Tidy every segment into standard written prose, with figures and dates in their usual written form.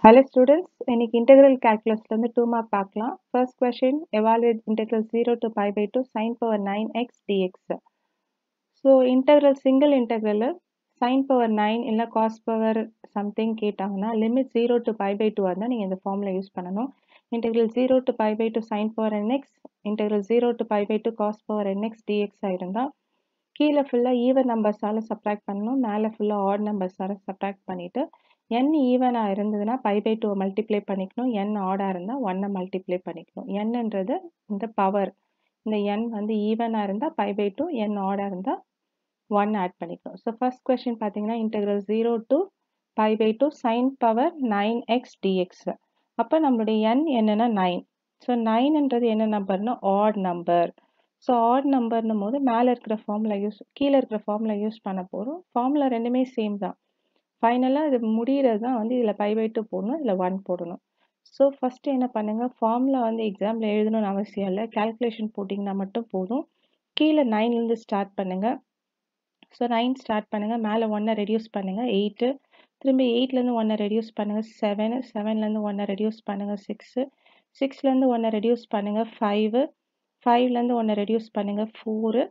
Hello students, இன்னைக்கு integral calculusல இருந்து 2 mark பார்க்கலாம். First question, evaluate integral 0 to pi by 2 sin power 9x dx. So integral single integral sin power 9 இல்ல cos power something கேட்டாங்கன்னா limit 0 to pi by 2 இருந்தா நீங்க இந்த formula use பண்ணணும். Integral 0 to pi by 2 sin power nx, integral 0 to pi by 2 cos power nx dx இருந்தா கீழே ஃபுல்லா even நம்பர்ஸால subtract பண்ணணும், மேலே ஃபுல்லா ஆட் நம்பர்ஸால சப்ராக்ட் பண்ணிட்டு n ஈவனா இருந்ததுன்னா பை பை 2 மல்டிப்ளை பண்ணிக்கணும், n ஆடா இருந்தா 1 மல்டிப்ளை பண்ணிக்கணும். nன்றது இந்த பவர், இந்த n வந்து ஈவனா இருந்தா பை பை 2, n ஆடா இருந்தா 1 ஆட் பண்ணிக்கணும். ஸோ ஃபர்ஸ்ட் கொஸ்டின் பார்த்தீங்கன்னா integral 0 to pi by 2 sine power 9x dx. அப்போ நம்மளுடைய n என்னன்னா 9. ஸோ 9ன்றது என்ன நம்பர்னா ஆட் நம்பர். ஸோ ஆட் நம்பர்னும் போது மேலே இருக்கிற ஃபார்முலா கீழே இருக்கிற ஃபார்முலா யூஸ் பண்ண போகிறோம். ஃபார்முலா ரெண்டுமே சேம் தான். ஃபைனலாக இது முடிகிறது தான் வந்து இதில் பை பை 2 போடணும், இதில் 1 போடணும். ஸோ ஃபஸ்ட்டு என்ன பண்ணுங்க, ஃபார்முலா வந்து எக்ஸாமில் எழுதணும்னு அவசியம் இல்லை, கால்குலேஷன் போட்டிங்கன்னா மட்டும் போதும். கீழே 9லேருந்து ஸ்டார்ட் பண்ணுங்க. ஸோ 9 ஸ்டார்ட் பண்ணுங்க, மேலே 1 ரெடியூஸ் பண்ணுங்க 8, திரும்பி 8லேருந்து 1 ரெடியூஸ் பண்ணுங்க 7, 7லேருந்து 1 ரெடியூஸ் பண்ணுங்க 6, 6லேருந்து 1 ரெடியூஸ் பண்ணுங்க 5, 5லேருந்து 1 ரெடியூஸ் பண்ணுங்க 4,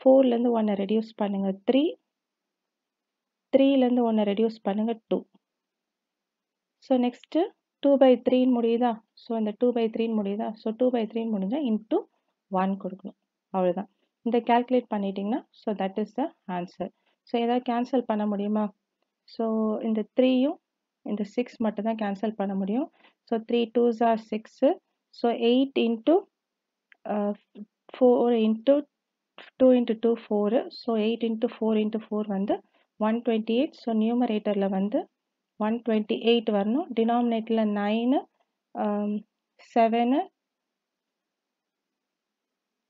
4லேருந்து 1 ரெடியூஸ் பண்ணுங்க 3, 3லேருந்து 1 ரெடியூஸ் பண்ணுங்க 2. ஸோ நெக்ஸ்ட்டு 2 by 3 முடியுதா? ஸோ இந்த 2 by 3 முடியுதா? ஸோ 2 by 3 முடிஞ்சால் இன்ட்டு 1 கொடுக்கணும், அவ்வளோதான். இந்த கால்குலேட் பண்ணிட்டீங்கன்னா so that is the answer. So ஏதாவது கேன்சல் பண்ண முடியுமா? ஸோ இந்த 3யும் இந்த 6 மட்டும் தான் கேன்சல் பண்ண முடியும். So 3 2s are 6. So 8 into 4 into 2 into 2 4. So 8 into 4 into 4 வந்து 128. ஸோ நியூமரேட்டரில் வந்து 128 வரணும். டினாமினேட்டரில் 9, 7,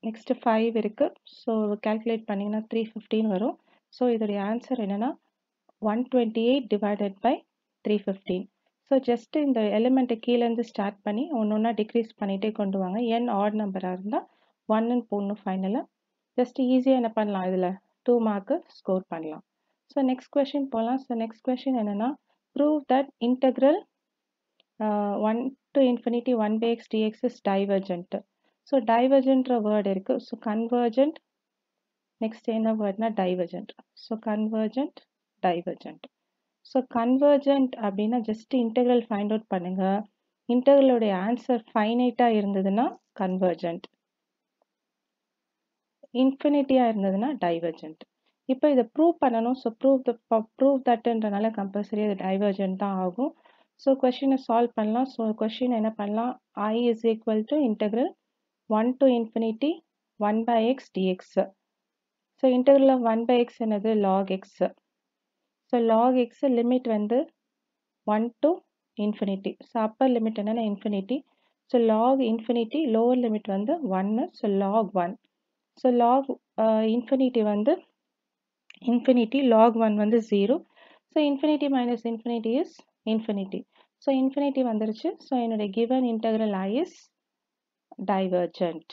நெக்ஸ்ட் 5 இருக்கு. ஸோ கால்குலேட் பண்ணிங்கன்னா 315 வரும். ஸோ இதோடைய ஆன்சர் என்னன்னா 128 டிவைடட் பை 315. ஸோ ஜஸ்ட் இந்த எலிமெண்ட்டை கீழேருந்து ஸ்டார்ட் பண்ணி ஒன்று ஒன்றா டிக்ரீஸ் பண்ணிகிட்டே கொண்டு வாங்க. n ஆட் நம்பராக இருந்தால் 1ன்னு போடணும் ஃபைனலாக. ஜஸ்ட் ஈஸியாக என்ன பண்ணலாம், இதில் 2 மார்க்கு ஸ்கோர் பண்ணலாம். ஸோ நெக்ஸ்ட் கொஷின் போகலாம். ஸோ நெக்ஸ்ட் கொஷின் என்னென்னா, prove that integral 1 to infinity 1 by x dx is divergent. So டைவர்ஜென்ட்ற வேர்டு இருக்குது. ஸோ கன்வர்ஜென்ட், நெக்ஸ்ட் என்ன வேர்ட்னா divergent. So convergent, divergent. So convergent அப்படின்னா ஜஸ்ட் இன்டெக்ரல் ஃபைண்ட் அவுட் பண்ணுங்க. இன்டெக்ரலோடைய answer ஃபைனைட்டாக இருந்ததுன்னா கன்வர்ஜென்ட், இன்ஃபினிட்டியாக இருந்ததுன்னா டைவர்ஜென்ட். இப்போ இதை ப்ரூவ் பண்ணணும். ஸோ ப்ரூவ் தட்ன்றனால கம்பல்சரி அது டைவர்ஜென்ட் தான் ஆகும். ஸோ கொஷினை சால்வ் பண்ணலாம். ஸோ கொஷின் என்ன பண்ணலாம், I is equal to integral 1 to infinity 1 by x dx. So integral of 1 by x என்னது log x. So log x limit வந்து 1 to infinity. So upper limit என்னன்னா infinity. So log infinity lower limit வந்து 1. So log 1. So log infinity வந்து infinity, log 1 வந்து 0. So infinity minus infinity is infinity. So infinity வந்துருச்சு. So என்னுடைய given integral I is divergent.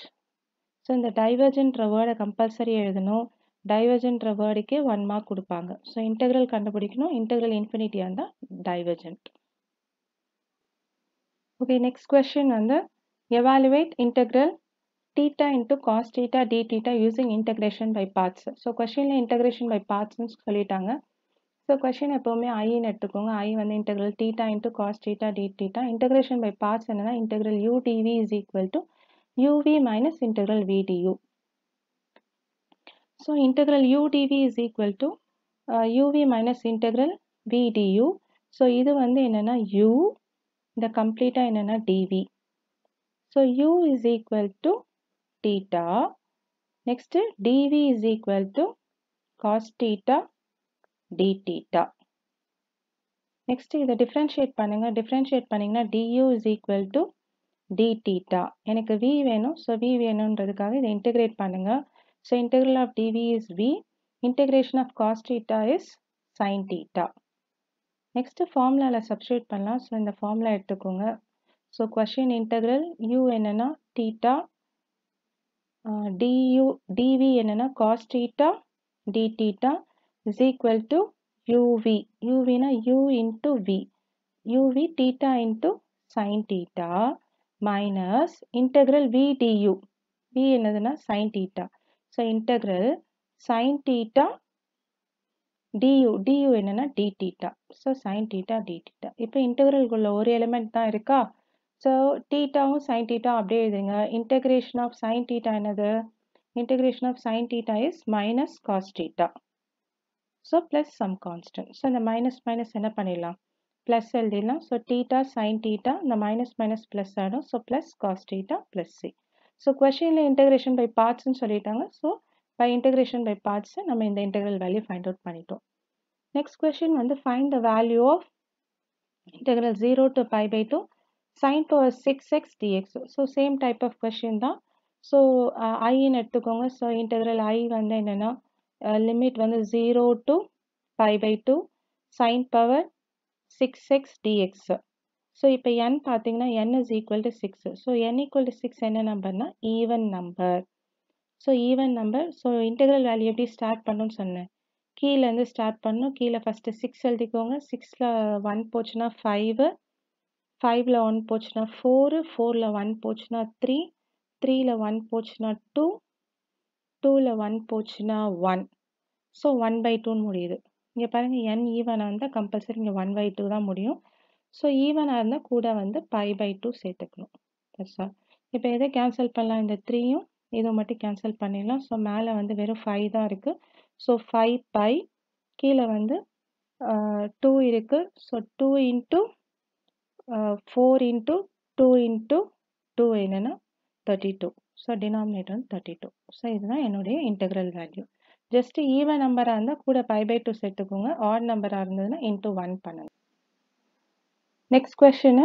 So இந்த டைவர்ஜென்ட்ற வேர்டை compulsory எழுதணும். டைவர்ஜென்ட்ற வேர்டுக்கே 1 மார்க் கொடுப்பாங்க. ஸோ இன்டெக்ரல் கண்டுபிடிக்கணும். இன்டெக்ரல் இன்ஃபினிட்டியாக இருந்தால் டைவர்ஜென்ட். ஓகே, நெக்ஸ்ட் கொஸ்டின் வந்து evaluate integral theta into cos theta d theta using integration by parts. So கொஸ்டினில் integration by partsன்னு சொல்லிட்டாங்க. ஸோ கொஸ்டின் எப்போவுமே ஐன்னு எடுத்துக்கோங்க. ஐ வந்து integral theta into cos theta d theta. integration by parts என்னன்னா integral u dv is equal to uv minus integral v du. So integral u dv is equal to uv minus integral v du. So இது வந்து என்னன்னா u, இந்த கம்ப்ளீட்டாக என்னன்னா dv. So u is equal to theta. Next dv is equal to cos theta d theta. Next இதை differentiate பண்ணுங்க. differentiate பண்ணிங்கன்னா du is equal to d theta. எனக்கு v வேணும். ஸோ v வேணுன்றதுக்காக இதை integrate பண்ணுங்க. So integral of dv is v. integration of cos theta is sin theta. Next ஃபார்முலாவில் substitute பண்ணலாம். So இந்த ஃபார்முலா எடுத்துக்கோங்க. ஸோ question integral u என்னன்னா theta, dv என்னன்னா cos theta d theta is equal to uv. uv னா u into v. uv theta into sin theta minus integral v du. v என்னதுன்னா sin theta. So integral sin theta du என்னன்னா d theta. So sin theta d theta. இப்போ இன்டெக்ரல்குள்ள ஒரு element தான் இருக்கா. So தீட்டாவும் sin theta அப்படியே எழுதுங்க. integration of sin theta என்னது? integration of sin theta is minus cos theta. So plus some constant. So இந்த minus minus என்ன பண்ணிடலாம்? Plus எழுதிடலாம். So theta sin theta இந்த minus minus plus ஆடும். So plus cos theta plus c. So questionல integration by parts ன்னு சொல்லிட்டாங்க. So by integration by parts நம்ம இந்த integral value find out பண்ணிட்டோம். Next question வந்து find the value of integral 0 to pi by 2 sin power 6x dx. So same type of question தான். So I ன்னு எடுத்துக்கோங்க. So integral I வந்து என்னன்னா limit வந்து 0 to pi by 2 sin power 6x dx. So இப்போ n பார்த்தீங்கன்னா n is equal to 6. So n equal to 6 என்ன நம்பர்னா even number. So even number. So integral value எப்படி start பண்ணணும்னு சொன்னேன். கீழே இருந்து ஸ்டார்ட் பண்ணணும். கீழே ஃபர்ஸ்ட் 6 எழுதிக்கோங்க. 6ல 1 போச்சுன்னா 5, 5ல 1 போச்சுன்னா 4, 4ல 1 போச்சுன்னா 3, 3ல 1 போச்சுன்னா 2, 2ல 1 போச்சுன்னா 1. ஸோ 1/2 முடியுது. இங்கே பாருங்க n ஈவனாக இருந்தால் கம்பல்சரி இங்கே 1/2 தான் முடியும். ஸோ ஈவனாக இருந்தால் கூட வந்து π/2 சேர்த்துக்கணும். சரிசா. இப்போ எதை கேன்சல் பண்ணலாம்? இந்த 3யும் இதை மட்டும் கேன்சல் பண்ணிடலாம். ஸோ மேலே வந்து வெறும் 5 தான் இருக்குது. ஸோ 5π கீழே வந்து 2 இருக்குது. ஸோ 2 into 4 into 2 into 2 என்னன்னா 32. ஸோ டினாமினேட்டர் வந்து 32. ஸோ இதுதான் என்னுடைய இன்டெக்ரல் வேல்யூ. ஜஸ்ட் ஈவன் நம்பராக இருந்தால் கூட π/2 சேர்த்துக்கோங்க. ஆட் நம்பராக இருந்ததுன்னா இன்டூ 1 பண்ணணும். Next question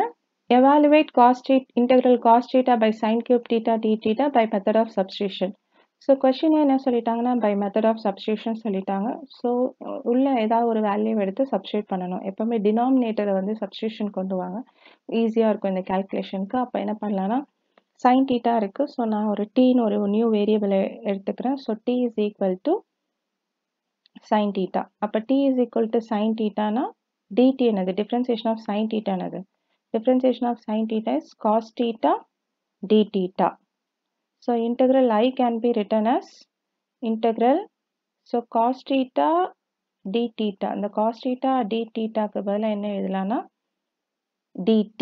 evaluate cos theta integral cos theta by sin cube theta d theta by method of substitution. So question என்ன சொல்லிட்டாங்கன்னா பை மெத்தட் ஆஃப் சப்ஸ்டியூஷன் சொல்லிட்டாங்க. ஸோ உள்ள ஏதாவது ஒரு வேல்யூ எடுத்து சப்ஸ்டியூட் பண்ணணும். எப்பவுமே டினாமினேட்டரை வந்து சப்ஸ்டியூஷன் கொண்டு வாங்க, ஈஸியாக இருக்கும் இந்த கேல்குலேஷனுக்கு. அப்போ என்ன பண்ணலான்னா சைன் தீட்டா இருக்குது. ஸோ நான் ஒரு டீன்னு ஒரு நியூ வேரியபிளை எடுத்துக்கிறேன். So T is equal to sine theta. அப்போ T is equal to sine தீட்டானா டிடி என்னது? டிஃப்ரென்சியேஷன் ஆஃப் சைன் தீட்டா என்னது? Differentiation of sine theta is cos theta D theta. So integral I can be written as integral, so cos theta d theta. இந்த cos theta d theta க்கு பதிலா என்ன எழுதலாம்னா dt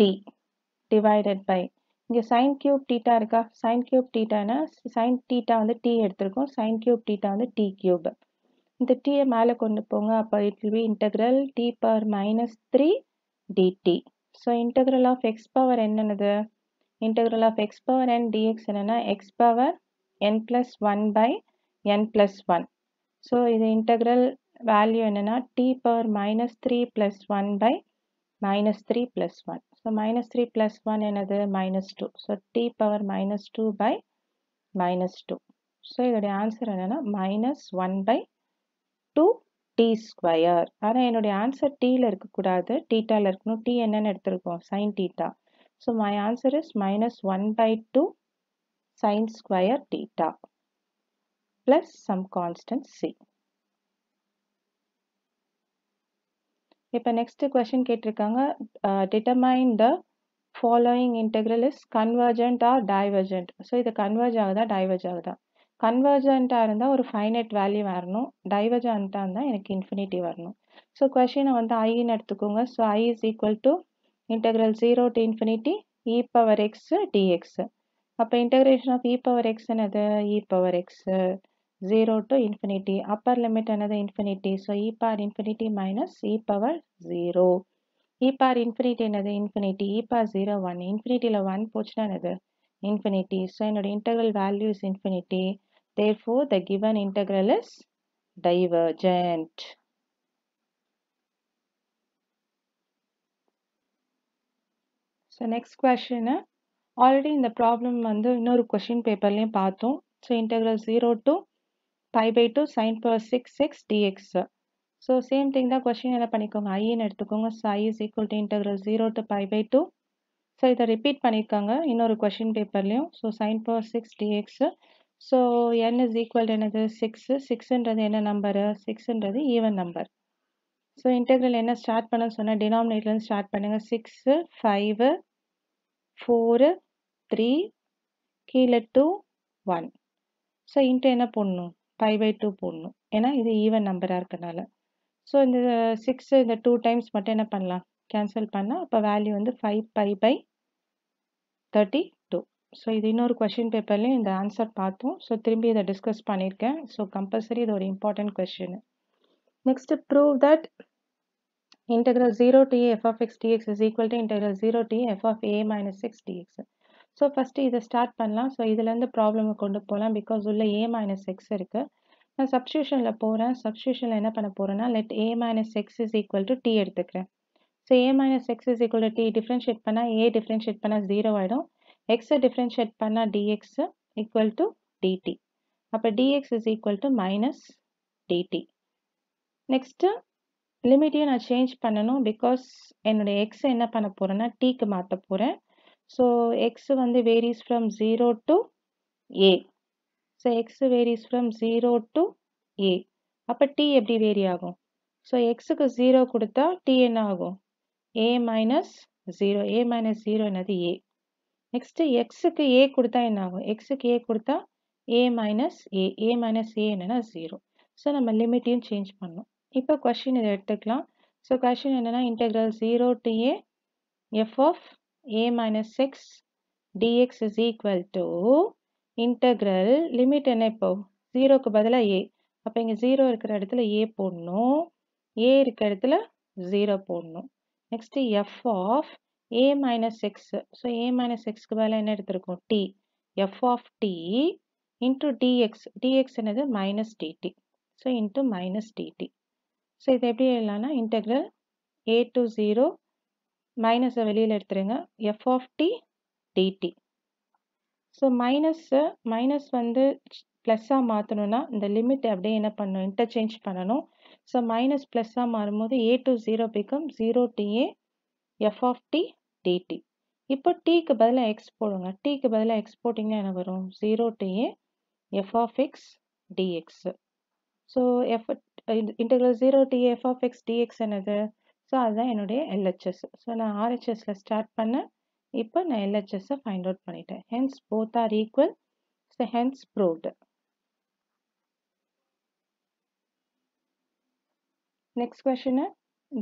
divided by இங்க sin cube theta இருக்கா? sin cube theta னா sin theta வந்து t எடுத்திருக்கோம். sin cube theta வந்து t cube. இந்த t மேலே கொண்டு போங்க. அப்போ it will be integral t power minus 3 dt. So integral of x power என்னது? integral of x power n dx என்னன்னா x power n plus 1 by n plus 1. So இது integral value என்னன்னா t power minus 3 plus 1 by minus 3 plus 1. So minus 3 plus 1 என்னது? minus 2. So t power minus 2 by minus 2. So இதோடைய answer என்னன்னா minus 1 by 2 t square. ஆனால் என்னுடைய answer tல இருக்கக்கூடாது, தீட்டால இருக்கணும். t என்னன்னு எடுத்திருக்கோம்? sin theta. So my answer is minus 1/2 sin square theta plus some constant c. இப்போ next question கேட்டிருக்காங்க, determine the following integral is convergent or divergent. So இது converge ஆகுதா diverge ஆகுதா? convergent இருந்தால் ஒரு finite value வரணும், divergent இருந்தால் எனக்கு infinity வரணும். ஸோ கொஷினை வந்து ஐன்னு எடுத்துக்கோங்க. So I is equal to integral 0 to infinity e power x dx. அப்போ integration of e power x என்னது? e power x 0 to infinity. upper limit என்னது? infinity. So e power infinity minus e power 0. e power infinity என்னது? infinity. e power 0 1. infinity-ல 1 போச்சுன்னா என்னது? infinity. So என்னோட integral value is infinity. Therefore the given integral is divergent. So next question, already இந்த problem வந்து இன்னொரு question பேப்பர்லையும் பார்த்தோம். So integral 0 to π/2 sin power 6x dx. So same thing தான். Question என்ன பண்ணிக்கோங்க? ஐன்னு எடுத்துக்கோங்க. So I is equal to integral 0 to π/2. So இதை ரிப்பீட் பண்ணியிருக்காங்க இன்னொரு கொஷின் பேப்பர்லையும். So sin power 6 dx. So n is equal to என்னது? 6. 6ன்றது என்ன நம்பரு? 6ன்றது ஈவன் நம்பர். ஸோ இன்டெக்ரல் என்ன ஸ்டார்ட் பண்ண சொன்னால் டினாமினேட்டர்லேருந்து ஸ்டார்ட் பண்ணுங்கள். 6 5 4 3 கீழே 2 1. ஸோ இன்ட்டு என்ன போடணும், 5/2 போடணும், ஏன்னா இது ஈவன் நம்பராக இருக்கனால. ஸோ இந்த 6 இந்த 2 டைம்ஸ் மட்டும் என்ன பண்ணலாம், கேன்சல் பண்ணால் அப்போ வேல்யூ வந்து 5π/32. ஸோ இது இன்னொரு கொஷின் பேப்பர்லேயும் இந்த ஆன்சர் பார்த்தோம். ஸோ திரும்பி இதை டிஸ்கஸ் பண்ணியிருக்கேன். ஸோ கம்பல்சரி இது ஒரு important question. Next prove that integral 0 to a f of x dx is equal to integral 0 to a f of a minus x dx. So first இதை start பண்ணலாம். So இதுலேருந்து ப்ராப்ளமை கொண்டு போகலாம். Because உள்ள a minus x இருக்குது. நான் சப்ஸ்டியூஷனில் போகிறேன். சப்ஸ்டியூஷனில் என்ன பண்ண போகிறேன்னா let a minus x is equal to t எடுத்துக்கிறேன். So a minus x is equal to t differentiate பண்ணால் a டிஃப்ரென்ஷியேட் பண்ணால் 0 ஆகிடும். எக்ஸை டிஃப்ரென்ஷியேட் பண்ணால் dx equal to dt. அப்போ dx is equal to minus dt. Next லிமிட்டையும் நான் change பண்ணணும். பிகாஸ் என்னுடைய எக்ஸ் என்ன பண்ண போகிறேன்னா டீக்கு மாற்ற போகிறேன். ஸோ எக்ஸ் வந்து varies from 0 to a. So X varies from 0 to a. அப்போ டி எப்படி வேரி ஆகும்? ஸோ எக்ஸுக்கு 0 கொடுத்தா டி என்ன ஆகும், a minus 0. a minus 0 என்னது a. நெக்ஸ்ட்டு எக்ஸுக்கு a கொடுத்தா என்ன ஆகும், எக்ஸுக்கு a கொடுத்தா a minus a. a minus a என்னன்னா 0. ஸோ நம்ம லிமிட்டையும் சேஞ்ச் பண்ணணும். இப்போ கொஸ்டின் இதை எடுத்துக்கலாம். ஸோ கொஸ்டின் என்னன்னா integral 0 to a f of a minus x dx is equal to integral limit என்ன, இப்போ 0க்கு பதிலாக a. அப்போ இங்கே 0 இருக்கிற இடத்துல a போடணும், a இருக்கிற இடத்துல 0 போடணும். Next f of a minus x. So a minus xக்கு பதிலாக என்ன எடுத்திருக்கோம், t. f of t into dx. dx என்னது minus dt. So into minus dt. So இது எப்படி எழுதலாம்னா இன்டெக்ரல் a to 0 மைனஸை வெளியில் எடுத்துருங்க, f of t dt. So minus வந்து ப்ளஸ்ஸாக மாற்றணும்னா இந்த லிமிட் அப்படியே என்ன பண்ணணும், இன்டர்சேஞ்ச் பண்ணணும். ஸோ மைனஸ் ப்ளஸ்ஸாக மாறும்போது a to 0 become 0 to a f of t dt. இப்போ டீக்கு பதிலாக எக்ஸ் போடுங்க. டீக்கு பதிலாக எக்ஸ் போட்டிங்கன்னா என்ன வரும், 0 to a f of x dx. So integral 0 to a f of x dx என்னது, ஸோ அதுதான் என்னுடைய LHS. ஸோ நான் RHSல ஸ்டார்ட் பண்ணேன். இப்போ நான் LHSஸை ஃபைண்ட் அவுட் பண்ணிட்டேன். Hence both are equal. So hence proved. Next question,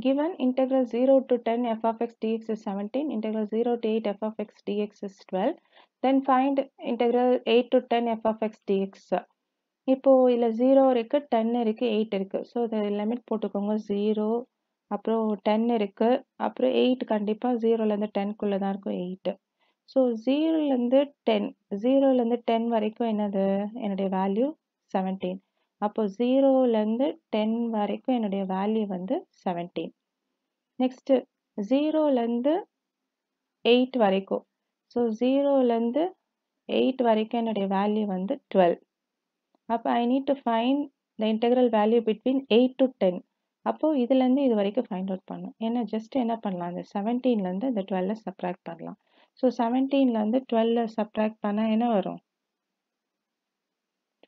given integral 0 to 10 f of x dx is 17, integral 0 to 8 f of x dx is 12, then find integral 8 to 10 f of x dx. இப்போ இதில் 0 இருக்குது, 10 இருக்குது, 8 இருக்குது. So இதை limit போட்டுக்கோங்க. 0 அப்புறம் 10 இருக்குது, அப்புறம் 8 கண்டிப்பாக 0லேருந்து 10க்குள்ளே தான் இருக்கும் 8. ஸோ 0லேருந்து 10 வரைக்கும் என்னது, என்னுடைய வேல்யூ 17. அப்போ 0லேருந்து 10 வரைக்கும் என்னுடைய வேல்யூ வந்து 17. நெக்ஸ்ட்டு 0லேருந்து 8 வரைக்கும். ஸோ 0லேருந்து 8 வரைக்கும் என்னுடைய வேல்யூ வந்து 12. அப்போ I need to find the integral value between 8 to 10. அப்போ இதுலேருந்து இது வரைக்கும் ஃபைண்ட் அவுட் பண்ணணும். ஏன்னா ஜஸ்ட் என்ன பண்ணலாம், இந்த 17லேருந்து இந்த 12 சப்ராக்ட் பண்ணலாம். ஸோ 17லேருந்து 12 சப்ராக்ட் பண்ணால் என்ன வரும்,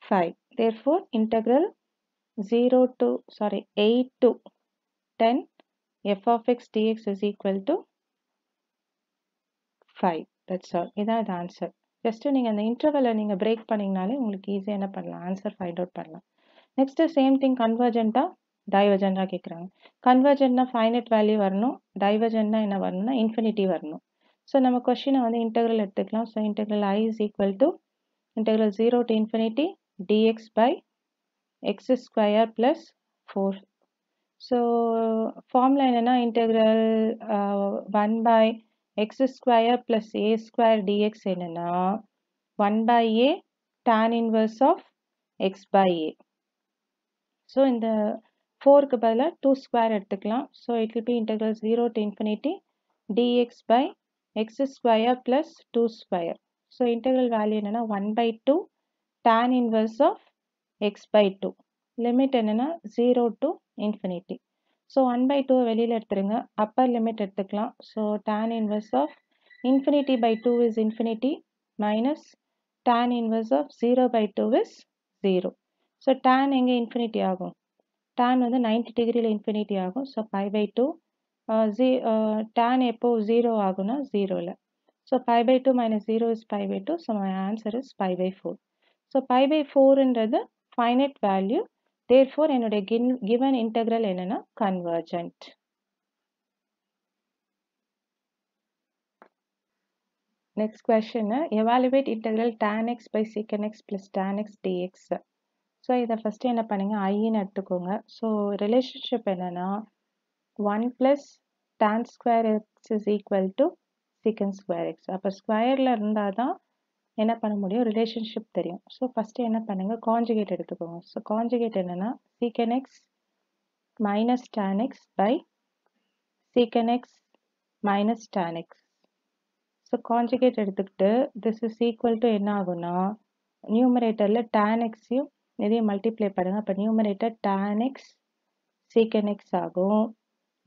5. therefore integral 8 to 10 f of x dx is equal to 5. that's all. இதான் இது ஆன்சர். ஜஸ்ட்டு நீங்கள் அந்த இன்டர்வலை நீங்கள் பிரேக் பண்ணிங்கனாலே உங்களுக்கு ஈஸியாக என்ன பண்ணலாம், ஆன்சர் ஃபைண்ட் அவுட் பண்ணலாம். நெக்ஸ்ட்டு சேம் திங் கன்வர்ஜென்ட்டாக டைவர்ஜென்ட்டாக கேட்குறாங்க. கன்வர்ஜென்ட்னா ஃபைனட் வேல்யூ வரணும், டைவர்ஜென்ட்னா என்ன வரணும்னா இன்ஃபினிட்டி வரணும். ஸோ நம்ம கொஸ்டினை வந்து இன்டெக்ரல் எடுத்துக்கலாம். So integral I is equal to integral 0 to infinity dx by x square plus 4. So formula என்னென்னா integral 1 by x square plus a square dx என்னன்னா 1 by a tan inverse of x by a. So இந்த 4க்கு பதிலாக 2 square எடுத்துக்கலாம். So it will be integral 0 to infinity dx by x square plus 2 square. So integral value என்னென்னா 1 by 2 tan inverse of x by 2. Limit என்னென்னா 0 to infinity. So 1 by 2 வெளியில் எடுத்துருங்க, upper limit எடுத்துக்கலாம். So tan inverse of infinity by 2 is infinity minus tan inverse of 0 by 2 is 0. So tan எங்கே infinity ஆகும், tan வந்து 90 டிகிரியில் infinity ஆகும். So pi by two tan எப்போ 0 ஆகும்னா 0ல். So pi by two minus 0 is pi by two. So my answer is pi by 4. So pi by 4ன்றது finite value. Therefore என்னுடைய கிவன் இன்டெக்ரல் என்னன்னா convergent. Next question, evaluate integral tan x by secant x plus tan x dx. So இதை first என்ன பண்ணுங்க, ஐன்னு எடுத்துக்கோங்க. So relationship என்னன்னா 1 plus tan square x is equal to secant square x. அப்போ ஸ்கொயரில் இருந்தால் தான் என்ன பண்ண முடியும், ரிலேஷன்ஷிப் தெரியும். ஸோ ஃபஸ்ட்டு என்ன பண்ணுங்க, கான்ஜுகேட் எடுத்துக்கோங்க. ஸோ கான்ஜுகேட் என்னன்னா secant x minus tan x by secant x minus tan x. So conjugate எடுத்துக்கிட்டு திஸ் இஸ் ஈக்குவல் டு என்ன ஆகும்னா, நியூமரேட்டரில் tan எக்ஸையும் இதையும் மல்டிப்ளை பண்ணுங்க. அப்போ numerator tan x secant x ஆகும்.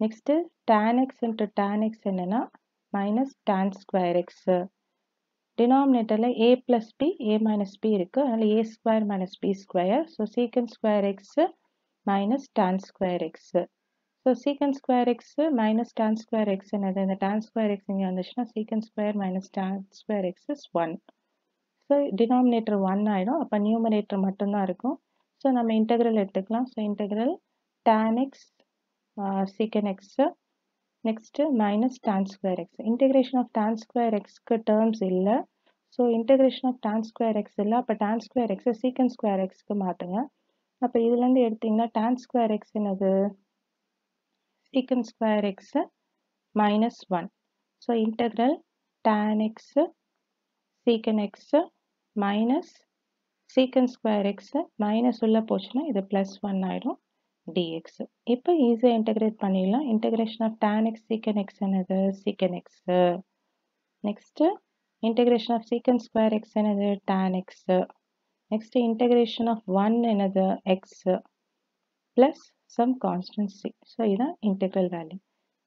Next tan x into tan x என்னன்னா மைனஸ் tan ஸ்கொயர் எக்ஸ். டினாமினேட்டரில் a plus b a minus b இருக்குது, அதனால் a square minus b square. So secant square x minus tan square x. So secant square x minus tan square X என்னது, இந்த tan square X இங்கே வந்துச்சுன்னா secant square minus tan square X is 1. So denominator 1 ஆகிடும். அப்போ numerator மட்டும்தான் இருக்கும். So நம்ம integral எடுத்துக்கலாம். So integral tan X secant X next minus tan square X. Integration of tan square எக்ஸ்க்கு டேர்ம்ஸ் இல்லை. So integration of tan square X இல்லை. அப்போ tan ஸ்கொயர் எக்ஸை secant ஸ்கொயர் எக்ஸ்க்கு மாற்றுங்க. அப்போ இதுலேருந்து எடுத்திங்கன்னா tan ஸ்கொயர் எக்ஸ் என்னது secant square x minus 1. So integral tan x secant x minus secant square x minus உள்ள போச்சுன்னா இது plus 1 ஆயிடும் dx. இப்போ ஈஸியாக இன்டெகிரேட் பண்ணிடலாம். Integration of tan x secant x என்னது secant x. Next integration of secant square x என்னது tan x. Next integration of 1 என்னது x plus some constancy. So இதுதான் இன்டெக்ரல் வேல்யூ.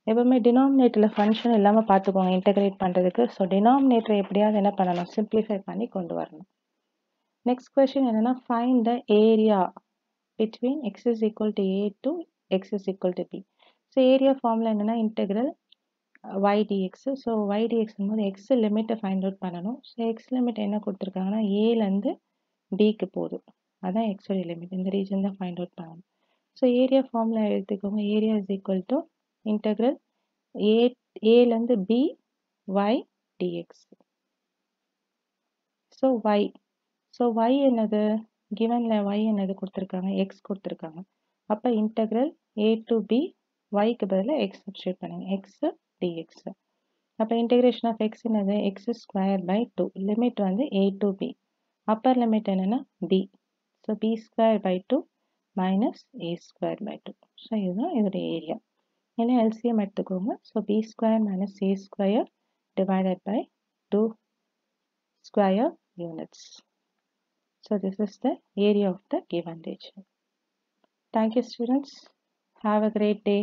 எப்பவுமே டினாமினேட்டரில் ஃபங்க்ஷன் இல்லாமல் பார்த்துக்கோங்க இன்டெகிரேட் பண்ணுறதுக்கு. ஸோ டினாமினேட்டரை எப்படியாவது என்ன பண்ணணும், சிம்பிளிஃபை பண்ணி கொண்டு வரணும். நெக்ஸ்ட் கொஸ்டின் என்னென்னா, find the area between X is equal to A to X is equal to B. So area ஃபார்மில் என்னென்னா integral Y DX. So Y டிஎக்ஸ்னும் போது எக்ஸ் லிமிட்டை ஃபைண்ட் அவுட் பண்ணணும். ஸோ எக்ஸ் லிமிட் என்ன கொடுத்துருக்காங்கன்னா ஏலேருந்து பிக்கு போகுது, அதான் எக்ஸோடைய லிமிட். இந்த ரீஜன் தான் ஃபைண்ட் அவுட் பண்ணணும். ஸோ ஏரியா ஃபார்முலா எடுத்துக்கோங்க. Area is equal to integral ஏலேருந்து B Y DX. So Y, so Y என்னது கிவனில் ஒய் என்னது கொடுத்துருக்காங்க, எக்ஸ் கொடுத்துருக்காங்க. அப்போ இன்டெக்ரல் ஏ டு பி ஒய்க்கு பதிலாக எக்ஸ் சப்ஸ்டியூட் பண்ணுங்க, எக்ஸ் டிஎக்ஸ். அப்போ இன்டெகிரேஷன் ஆஃப் எக்ஸ் என்னது எக்ஸ் ஸ்கொயர் பை 2. லிமிட் வந்து A to B. Upper limit என்னென்னா B. So B square by 2 minus a square by 2. So இதுதான் இதோடைய ஏரியா. ஏன்னா எல்சிஎம் எடுத்துக்கோங்க. So b square minus a square divided by 2 square units. So this is the area of the given region. Thank you students. Have a great day.